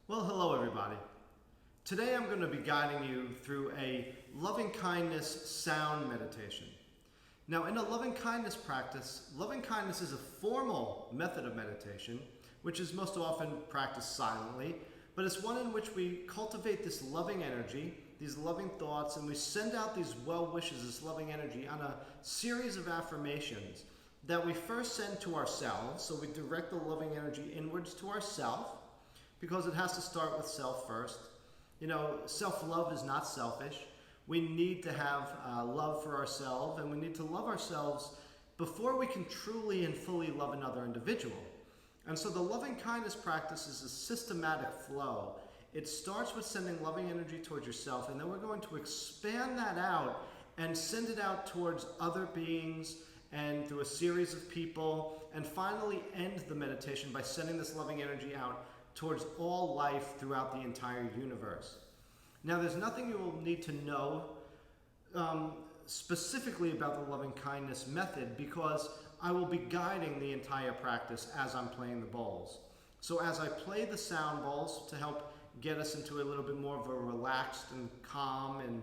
Well, hello everybody. Today I'm going to be guiding you through a loving kindness sound meditation. Now, in a loving kindness practice, loving kindness is a formal method of meditation, which is most often practiced silently, but it's one in which we cultivate this loving energy, these loving thoughts, and we send out these well wishes, this loving energy on a series of affirmations that we first send to ourselves. So we direct the loving energy inwards to ourselves, because it has to start with self first. You know, self-love is not selfish. We need to have love for ourselves, and we need to love ourselves before we can truly and fully love another individual. And so the loving kindness practice is a systematic flow. It starts with sending loving energy towards yourself, and then we're going to expand that out and send it out towards other beings and through a series of people, and finally end the meditation by sending this loving energy out towards all life throughout the entire universe. Now, there's nothing you will need to know specifically about the loving kindness method, because I will be guiding the entire practice as I'm playing the bowls. So as I play the sound bowls to help get us into a little bit more of a relaxed and calm and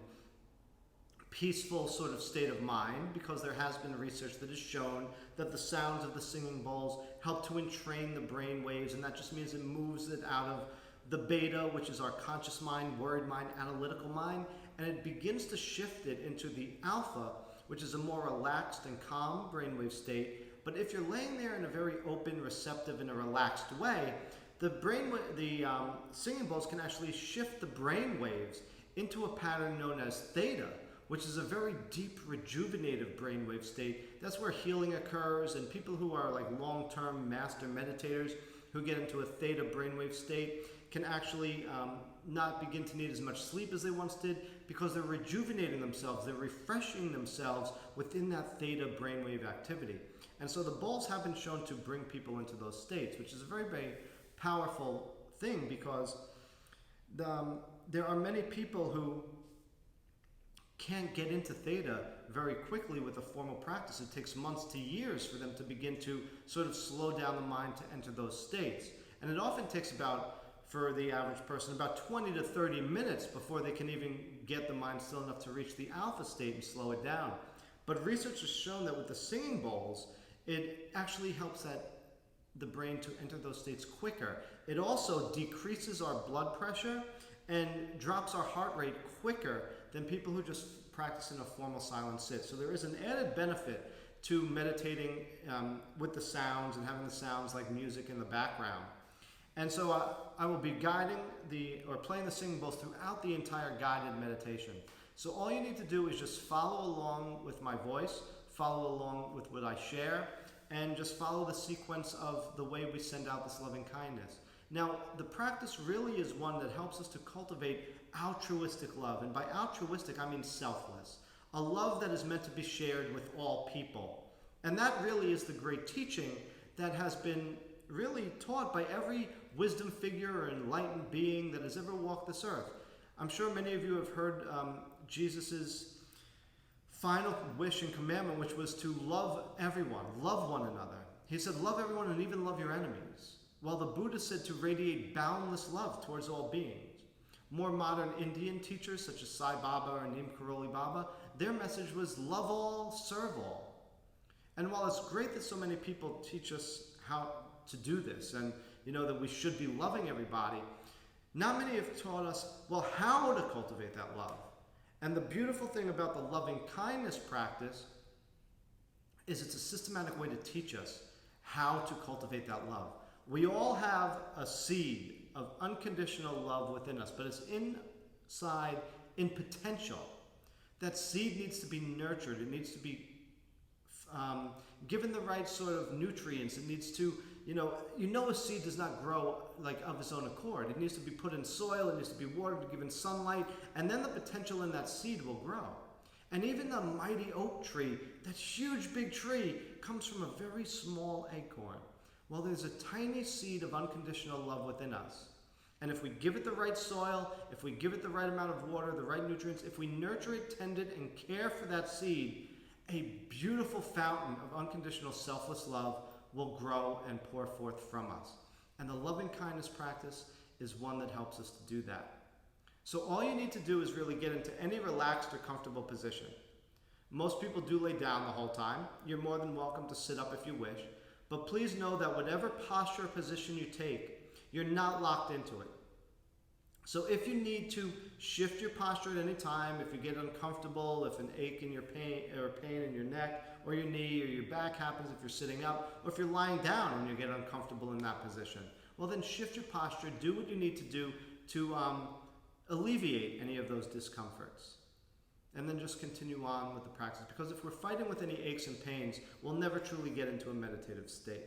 peaceful sort of state of mind, because there has been research that has shown that the sounds of the singing bowls help to entrain the brain waves, and that just means it moves it out of the beta, which is our conscious mind, word mind, analytical mind, and it begins to shift it into the alpha, which is a more relaxed and calm brainwave state. But if you're laying there in a very open, receptive, and a relaxed way, the singing bowls can actually shift the brain waves into a pattern known as theta, which is a very deep, rejuvenative brainwave state. That's where healing occurs, and people who are like long-term master meditators who get into a theta brainwave state can actually not begin to need as much sleep as they once did, because they're rejuvenating themselves, they're refreshing themselves within that theta brainwave activity. And so the bowls have been shown to bring people into those states, which is a very, very powerful thing, because there are many people who can't get into theta very quickly with a formal practice. It takes months to years for them to begin to sort of slow down the mind to enter those states. And it often takes for the average person, about 20 to 30 minutes before they can even get the mind still enough to reach the alpha state and slow it down. But research has shown that with the singing bowls, it actually helps the brain to enter those states quicker. It also decreases our blood pressure and drops our heart rate quicker than people who just practice in a formal silent sit. So there is an added benefit to meditating with the sounds and having the sounds like music in the background. And so I will be guiding playing the singing bowls throughout the entire guided meditation. So all you need to do is just follow along with my voice, follow along with what I share, and just follow the sequence of the way we send out this loving kindness. Now, the practice really is one that helps us to cultivate altruistic love. And by altruistic, I mean selfless. A love that is meant to be shared with all people. And that really is the great teaching that has been really taught by every wisdom figure or enlightened being that has ever walked this earth. I'm sure many of you have heard Jesus's final wish and commandment, which was to love everyone, love one another. He said, love everyone and even love your enemies. While the Buddha said to radiate boundless love towards all beings. More modern Indian teachers, such as Sai Baba or Neem Karoli Baba, their message was love all, serve all. And while it's great that so many people teach us how to do this, and that we should be loving everybody, not many have taught us, well, how to cultivate that love. And the beautiful thing about the loving kindness practice is it's a systematic way to teach us how to cultivate that love. We all have a seed of unconditional love within us, but it's inside in potential. That seed needs to be nurtured. It needs to be given the right sort of nutrients. It needs to, a seed does not grow like of its own accord. It needs to be put in soil, it needs to be watered, given sunlight, and then the potential in that seed will grow. And even the mighty oak tree, that huge big tree, comes from a very small acorn. Well, there's a tiny seed of unconditional love within us. And if we give it the right soil, if we give it the right amount of water, the right nutrients, if we nurture it, tend it, and care for that seed, a beautiful fountain of unconditional selfless love will grow and pour forth from us. And the loving kindness practice is one that helps us to do that. So all you need to do is really get into any relaxed or comfortable position. Most people do lay down the whole time. You're more than welcome to sit up if you wish. But please know that whatever posture or position you take, you're not locked into it. So if you need to shift your posture at any time, if you get uncomfortable, if an ache in your pain in your neck or your knee or your back happens if you're sitting up, or if you're lying down and you get uncomfortable in that position, well then shift your posture, do what you need to do to alleviate any of those discomforts. And then just continue on with the practice. Because if we're fighting with any aches and pains, we'll never truly get into a meditative state.